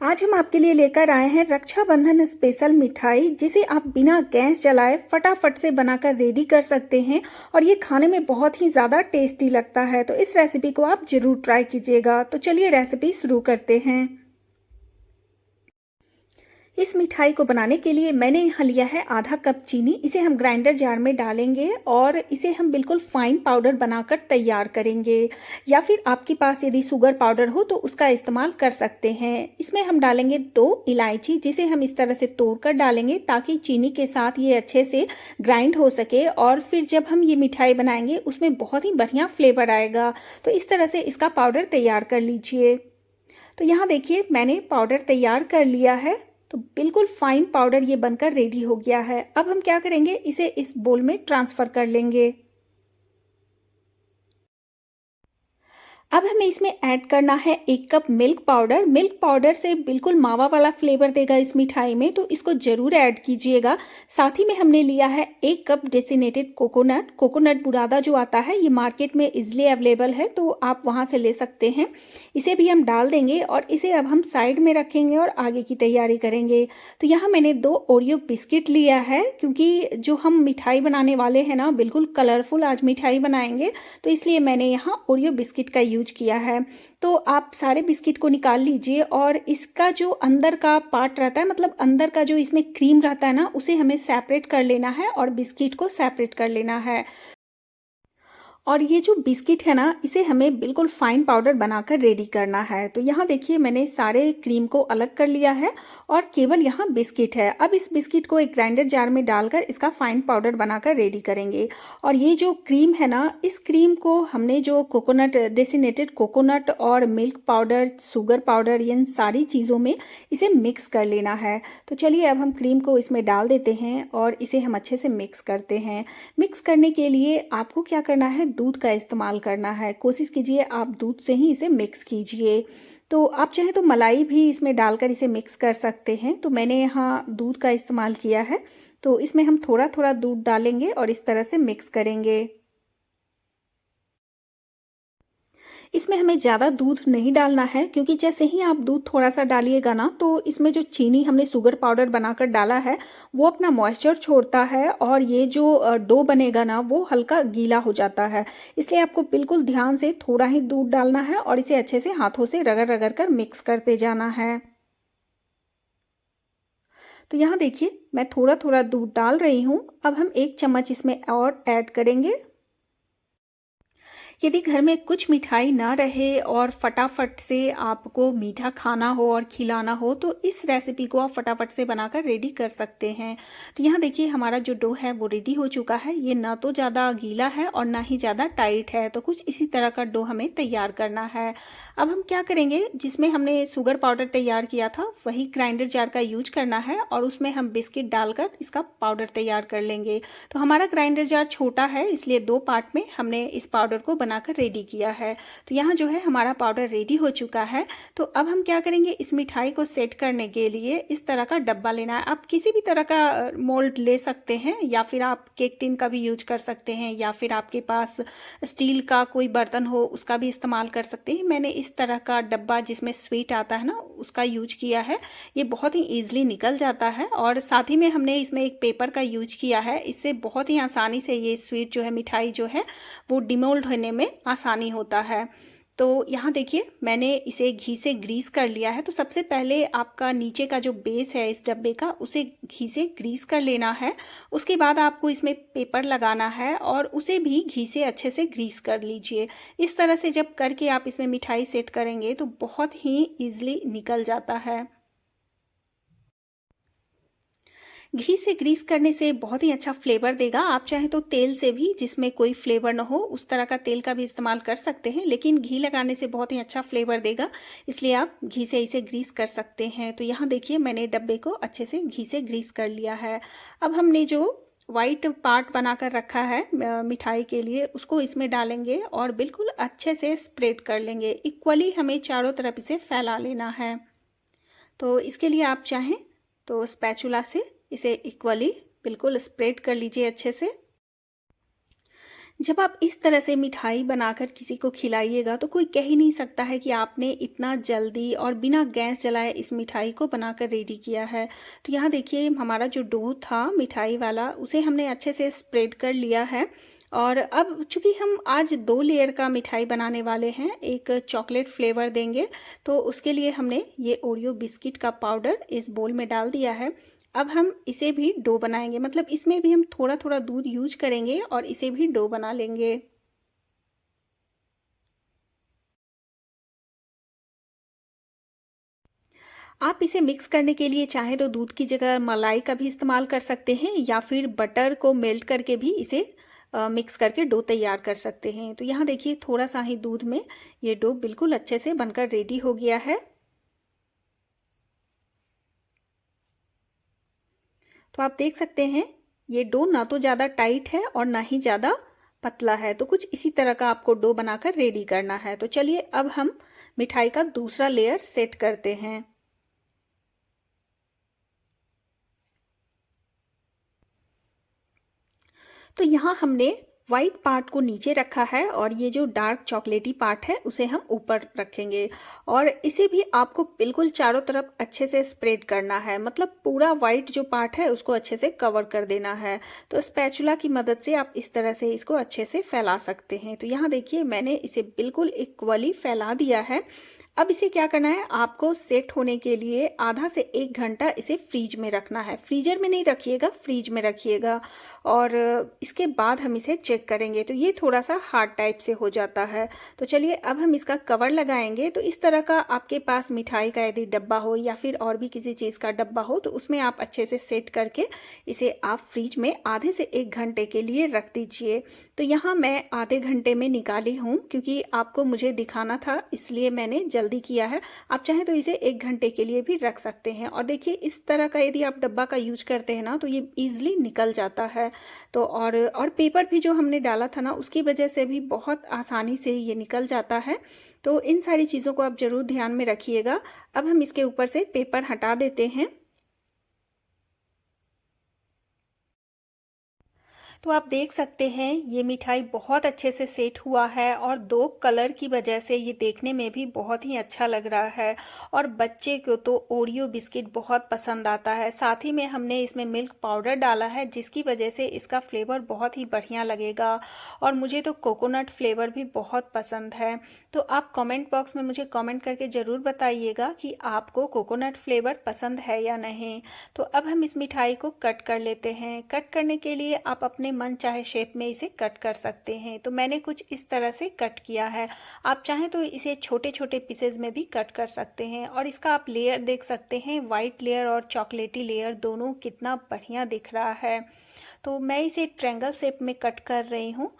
आज हम आपके लिए लेकर आए हैं रक्षाबंधन स्पेशल मिठाई, जिसे आप बिना गैस जलाए फटाफट से बनाकर रेडी कर सकते हैं और ये खाने में बहुत ही ज़्यादा टेस्टी लगता है। तो इस रेसिपी को आप ज़रूर ट्राई कीजिएगा। तो चलिए रेसिपी शुरू करते हैं। इस मिठाई को बनाने के लिए मैंने यहाँ लिया है आधा कप चीनी। इसे हम ग्राइंडर जार में डालेंगे और इसे हम बिल्कुल फाइन पाउडर बनाकर तैयार करेंगे, या फिर आपके पास यदि शुगर पाउडर हो तो उसका इस्तेमाल कर सकते हैं। इसमें हम डालेंगे 2 इलायची, जिसे हम इस तरह से तोड़कर डालेंगे ताकि चीनी के साथ ये अच्छे से ग्राइंड हो सके और फिर जब हम ये मिठाई बनाएंगे उसमें बहुत ही बढ़िया फ्लेवर आएगा। तो इस तरह से इसका पाउडर तैयार कर लीजिए। तो यहाँ देखिए मैंने पाउडर तैयार कर लिया है। तो बिल्कुल फाइन पाउडर ये बनकर रेडी हो गया है। अब हम क्या करेंगे, इसे इस बोल में ट्रांसफ़र कर लेंगे। अब हमें इसमें ऐड करना है 1 cup milk powder. Milk powder से बिल्कुल मावा वाला फ्लेवर देगा इस मिठाई में, तो इसको ज़रूर ऐड कीजिएगा। साथ ही में हमने लिया है 1 कप डेसिनेटेड कोकोनट। कोकोनट बुरादा जो आता है ये मार्केट में इजली अवेलेबल है, तो आप वहाँ से ले सकते हैं। इसे भी हम डाल देंगे और इसे अब हम साइड में रखेंगे और आगे की तैयारी करेंगे। तो यहाँ मैंने 2 ओरियो बिस्किट लिया है, क्योंकि जो हम मिठाई बनाने वाले हैं ना, बिल्कुल कलरफुल आज मिठाई बनाएंगे, तो इसलिए मैंने यहाँ ओरियो बिस्किट का यूज किया है। तो आप सारे बिस्किट को निकाल लीजिए और इसका जो अंदर का पार्ट रहता है, मतलब अंदर का जो इसमें क्रीम रहता है ना, उसे हमें सेपरेट कर लेना है और बिस्किट को सेपरेट कर लेना है। और ये जो बिस्किट है ना, इसे हमें बिल्कुल फाइन पाउडर बनाकर रेडी करना है। तो यहाँ देखिए मैंने सारे क्रीम को अलग कर लिया है और केवल यहाँ बिस्किट है। अब इस बिस्किट को एक ग्राइंडर जार में डालकर इसका फाइन पाउडर बनाकर रेडी करेंगे। और ये जो क्रीम है ना, इस क्रीम को हमने जो कोकोनट, डेसिनेटेड कोकोनट और मिल्क पाउडर, शुगर पाउडर, इन सारी चीज़ों में इसे मिक्स कर लेना है। तो चलिए अब हम क्रीम को इसमें डाल देते हैं और इसे हम अच्छे से मिक्स करते हैं। मिक्स करने के लिए आपको क्या करना है, दूध का इस्तेमाल करना है। कोशिश कीजिए आप दूध से ही इसे मिक्स कीजिए। तो आप चाहें तो मलाई भी इसमें डालकर इसे मिक्स कर सकते हैं। तो मैंने यहाँ दूध का इस्तेमाल किया है। तो इसमें हम थोड़ा थोड़ा दूध डालेंगे और इस तरह से मिक्स करेंगे। इसमें हमें ज़्यादा दूध नहीं डालना है, क्योंकि जैसे ही आप दूध थोड़ा सा डालिएगा ना, तो इसमें जो चीनी हमने शुगर पाउडर बनाकर डाला है वो अपना मॉइस्चर छोड़ता है और ये जो डो बनेगा ना, वो हल्का गीला हो जाता है। इसलिए आपको बिल्कुल ध्यान से थोड़ा ही दूध डालना है और इसे अच्छे से हाथों से रगड़ रगड़ कर मिक्स करते जाना है। तो यहाँ देखिए मैं थोड़ा थोड़ा दूध डाल रही हूँ। अब हम 1 चम्मच इसमें और ऐड करेंगे। यदि घर में कुछ मिठाई ना रहे और फटाफट से आपको मीठा खाना हो और खिलाना हो, तो इस रेसिपी को आप फटाफट से बनाकर रेडी कर सकते हैं। तो यहाँ देखिए हमारा जो डो है वो रेडी हो चुका है। ये ना तो ज़्यादा गीला है और ना ही ज़्यादा टाइट है, तो कुछ इसी तरह का डो हमें तैयार करना है। अब हम क्या करेंगे, जिसमें हमने शुगर पाउडर तैयार किया था वही ग्राइंडर जार का यूज करना है और उसमें हम बिस्किट डालकर इसका पाउडर तैयार कर लेंगे। तो हमारा ग्राइंडर जार छोटा है, इसलिए 2 पार्ट में हमने इस पाउडर को बनाकर रेडी किया है। तो यहाँ जो है हमारा पाउडर रेडी हो चुका है। तो अब हम क्या करेंगे, इस मिठाई को सेट करने के लिए इस तरह का डब्बा लेना है। आप किसी भी तरह का मोल्ड ले सकते हैं, या फिर आप केक टिन का भी यूज कर सकते हैं, या फिर आपके पास स्टील का कोई बर्तन हो उसका भी इस्तेमाल कर सकते हैं। मैंने इस तरह का डब्बा जिसमें स्वीट आता है ना, उसका यूज किया है। ये बहुत ही ईजिली निकल जाता है और साथ ही में हमने इसमें एक पेपर का यूज किया है। इससे बहुत ही आसानी से ये स्वीट जो है, मिठाई जो है, वो डिमोल्ड होने में आसानी होता है। तो यहाँ देखिए मैंने इसे घी से ग्रीस कर लिया है। तो सबसे पहले आपका नीचे का जो बेस है इस डब्बे का, उसे घी से ग्रीस कर लेना है। उसके बाद आपको इसमें पेपर लगाना है और उसे भी घी से अच्छे से ग्रीस कर लीजिए। इस तरह से जब करके आप इसमें मिठाई सेट करेंगे तो बहुत ही ईजिली निकल जाता है। घी से ग्रीस करने से बहुत ही अच्छा फ्लेवर देगा। आप चाहें तो तेल से भी, जिसमें कोई फ्लेवर ना हो, उस तरह का तेल का भी इस्तेमाल कर सकते हैं, लेकिन घी लगाने से बहुत ही अच्छा फ्लेवर देगा, इसलिए आप घी से इसे ग्रीस कर सकते हैं। तो यहाँ देखिए मैंने डब्बे को अच्छे से घी से ग्रीस कर लिया है। अब हमने जो वाइट पार्ट बनाकर रखा है मिठाई के लिए, उसको इसमें डालेंगे और बिल्कुल अच्छे से स्प्रेड कर लेंगे। इक्वली हमें चारों तरफ इसे फैला लेना है। तो इसके लिए आप चाहें तो स्पैचुला से इसे इक्वली बिल्कुल स्प्रेड कर लीजिए अच्छे से। जब आप इस तरह से मिठाई बनाकर किसी को खिलाइएगा तो कोई कह ही नहीं सकता है कि आपने इतना जल्दी और बिना गैस जलाए इस मिठाई को बनाकर रेडी किया है। तो यहाँ देखिए हमारा जो डो था मिठाई वाला उसे हमने अच्छे से स्प्रेड कर लिया है। और अब चूंकि हम आज 2 लेयर का मिठाई बनाने वाले हैं, एक चॉकलेट फ्लेवर देंगे, तो उसके लिए हमने ये ओरियो बिस्किट का पाउडर इस बोल में डाल दिया है। अब हम इसे भी डो बनाएंगे, मतलब इसमें भी हम थोड़ा थोड़ा दूध यूज करेंगे और इसे भी डो बना लेंगे। आप इसे मिक्स करने के लिए चाहे तो दूध की जगह मलाई का भी इस्तेमाल कर सकते हैं या फिर बटर को मेल्ट करके भी इसे मिक्स करके डो तैयार कर सकते हैं। तो यहाँ देखिए थोड़ा सा ही दूध में ये डो बिल्कुल अच्छे से बनकर रेडी हो गया है। तो आप देख सकते हैं ये डो ना तो ज़्यादा टाइट है और ना ही ज़्यादा पतला है, तो कुछ इसी तरह का आपको डो बनाकर रेडी करना है। तो चलिए अब हम मिठाई का दूसरा लेयर सेट करते हैं। तो यहाँ हमने व्हाइट पार्ट को नीचे रखा है और ये जो डार्क चॉकलेटी पार्ट है उसे हम ऊपर रखेंगे। और इसे भी आपको बिल्कुल चारों तरफ अच्छे से स्प्रेड करना है, मतलब पूरा व्हाइट जो पार्ट है उसको अच्छे से कवर कर देना है। तो स्पैचुला की मदद से आप इस तरह से इसको अच्छे से फैला सकते हैं। तो यहाँ देखिए मैंने इसे बिल्कुल इक्वली फैला दिया है। अब इसे क्या करना है, आपको सेट होने के लिए आधा से 1 घंटा इसे फ्रीज में रखना है। फ्रीजर में नहीं रखिएगा, फ्रीज में रखिएगा। और इसके बाद हम इसे चेक करेंगे। तो ये थोड़ा सा हार्ड टाइप से हो जाता है। तो चलिए अब हम इसका कवर लगाएंगे। तो इस तरह का आपके पास मिठाई का यदि डब्बा हो या फिर और भी किसी चीज़ का डब्बा हो तो उसमें आप अच्छे से सेट करके इसे आप फ्रीज में आधे से 1 घंटे के लिए रख दीजिए। तो यहाँ मैं आधे घंटे में निकाली हूँ क्योंकि आपको मुझे दिखाना था, इसलिए मैंने जल्दी किया है। आप चाहे तो इसे 1 घंटे के लिए भी रख सकते हैं। और देखिए इस तरह का यदि आप डब्बा का यूज करते हैं ना तो ये इजीली निकल जाता है। तो और पेपर भी जो हमने डाला था ना उसकी वजह से भी बहुत आसानी से ये निकल जाता है। तो इन सारी चीज़ों को आप ज़रूर ध्यान में रखिएगा। अब हम इसके ऊपर से पेपर हटा देते हैं। तो आप देख सकते हैं ये मिठाई बहुत अच्छे से सेट हुआ है और 2 कलर की वजह से ये देखने में भी बहुत ही अच्छा लग रहा है। और बच्चे को तो ओरियो बिस्किट बहुत पसंद आता है। साथ ही में हमने इसमें मिल्क पाउडर डाला है जिसकी वजह से इसका फ्लेवर बहुत ही बढ़िया लगेगा। और मुझे तो कोकोनट फ्लेवर भी बहुत पसंद है। तो आप कमेंट बॉक्स में मुझे कमेंट करके ज़रूर बताइएगा कि आपको कोकोनट फ्लेवर पसंद है या नहीं। तो अब हम इस मिठाई को कट कर लेते हैं। कट करने के लिए आप अपने मन चाहे शेप में इसे कट कर सकते हैं। तो मैंने कुछ इस तरह से कट किया है। आप चाहें तो इसे छोटे छोटे पीसेज में भी कट कर सकते हैं। और इसका आप लेयर देख सकते हैं, वाइट लेयर और चॉकलेटी लेयर दोनों कितना बढ़िया दिख रहा है। तो मैं इसे ट्रायंगल शेप में कट कर रही हूँ।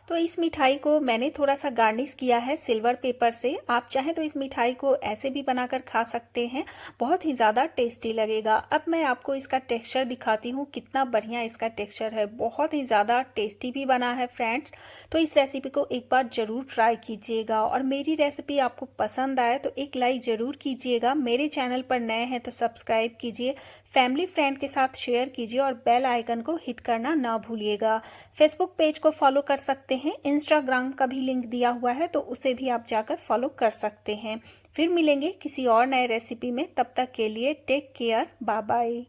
तो इस मिठाई को मैंने थोड़ा सा गार्निश किया है सिल्वर पेपर से। आप चाहें तो इस मिठाई को ऐसे भी बनाकर खा सकते हैं, बहुत ही ज़्यादा टेस्टी लगेगा। अब मैं आपको इसका टेक्सचर दिखाती हूँ, कितना बढ़िया इसका टेक्सचर है, बहुत ही ज़्यादा टेस्टी भी बना है फ्रेंड्स। तो इस रेसिपी को एक बार ज़रूर ट्राई कीजिएगा। और मेरी रेसिपी आपको पसंद आए तो एक लाइक ज़रूर कीजिएगा। मेरे चैनल पर नए हैं तो सब्सक्राइब कीजिए, फैमिली फ्रेंड के साथ शेयर कीजिए और बेल आइकन को हिट करना ना भूलिएगा। फेसबुक पेज को फॉलो कर सकते हैं, इंस्टाग्राम का भी लिंक दिया हुआ है तो उसे भी आप जाकर फॉलो कर सकते हैं। फिर मिलेंगे किसी और नए रेसिपी में, तब तक के लिए टेक केयर, बाय बाय।